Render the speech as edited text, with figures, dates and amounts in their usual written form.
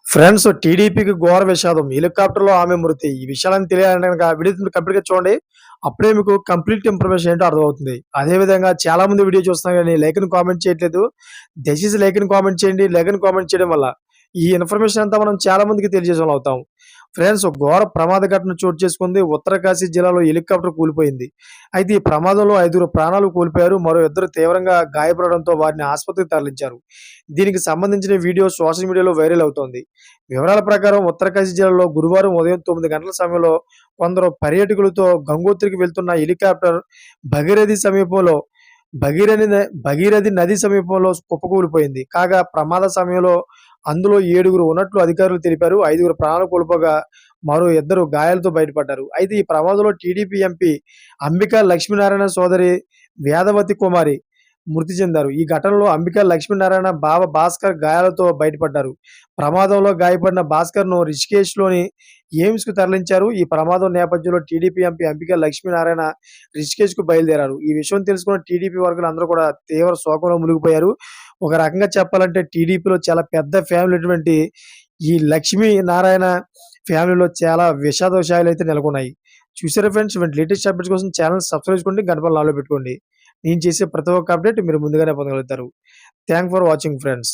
Friends టీడీపీకి ఘోర విషాదం. హెలికాప్టర్‌లో ఆమె మృతి. ఈ విషయాలన్నీ తెలియాలంటే గనక వీడియోని కంప్లీట్‌గా చూడండి. అప్పుడే మీకు కంప్లీట్ ఇన్ఫర్మేషన్ ఏంటో అర్థమవుతుంది. అదే విధంగా చాలా మంది వీడియో చూస్తున్నారు గానీ లైక్‌ని కామెంట్ చేయట్లేదు. దయచేసి లైక్‌ని కామెంట్ చేయండి. లైక్‌ని కామెంట్ చేయడం వల్ల ఈ ఇన్ఫర్మేషన్ అంతా మనం చాలా మందికి తెలియజేసేవాళ్ళం అవుతాం. ఫ్రెండ్స్ ఘోర ప్రమాద ఘటన చోటు చేసుకుంది. ఉత్తరకాశీ జిల్లాలో హెలికాప్టర్ కూలిపోయింది. అయితే ఈ ప్రమాదంలో 5గురు ప్రాణాలు కోల్పోయారు. మరో ఇద్దరు తీవ్రంగా గాయపడడంతో వారిని ఆసుపత్రికి తరలించారు. దీనికి సంబంధించిన వీడియో సోషల్ మీడియాలో వైరల్ అవుతోంది. వివరాల ప్రకారం ఉత్తరకాశీ జిల్లాలో గురువారం ఉదయం 9 గంటల సమయంలో కొందరు పర్యాటకులతో గంగోత్రికి వెళ్తున్న హెలికాప్టర్ భగీరథి సమీపంలో భగీరథి నది సమీపంలో కుప్పకూలిపోయింది. కాగా ప్రమాద సమయంలో అందులో 7గురు ఉన్నట్లు అధికారులు తెలిపారు. 5గురు ప్రాణాలు కోల్పోగా మరో ఇద్దరు గాయాలతో బయటపడ్డారు. అయితే ఈ ప్రమాదంలో టీడీపీ ఎంపీ అంబికా లక్ష్మీనారాయణ సోదరి వేదవతి కుమారి మృతి చెందారు. ఈ ఘటనలో అంబికా లక్ష్మీనారాయణ బావ భాస్కర్ గాయాలతో బయటపడ్డారు. ప్రమాదంలో గాయపడిన భాస్కర్‌ను రిషికేశ్‌లోని ఎయిమ్స్‌కు తరలించారు. ఈ ప్రమాదం నేపథ్యంలో టీడీపీ ఎంపీ అంబికా లక్ష్మీనారాయణ రిషికేశ్‌కు బయలుదేరారు. ఈ విషయం తెలుసుకున్న టీడీపీ వర్గాలు అందరూ కూడా తీవ్ర శోకంలో మునిగిపోయారు. ఒక రకంగా చెప్పాలంటే టీడీపీలో చాలా పెద్ద ఫ్యామిలీ అటువంటి ఈ లక్ష్మీనారాయణ ఫ్యామిలీలో చాలా విషాదోషాలైతే నెలకొన్నాయి. చూసారా ఫ్రెండ్స్? ఇటువంటి లేటెస్ట్ అప్డేట్స్ కోసం ఛానెల్ సబ్స్క్రైబ్ చేసుకోండి. గంట పైన ఆల్‌లో పెట్టుకోండి. నేను చేసే ప్రతి ఒక్క అప్డేట్ మీరు ముందుగానే పొందగలుగుతారు. Thanks for watching friends.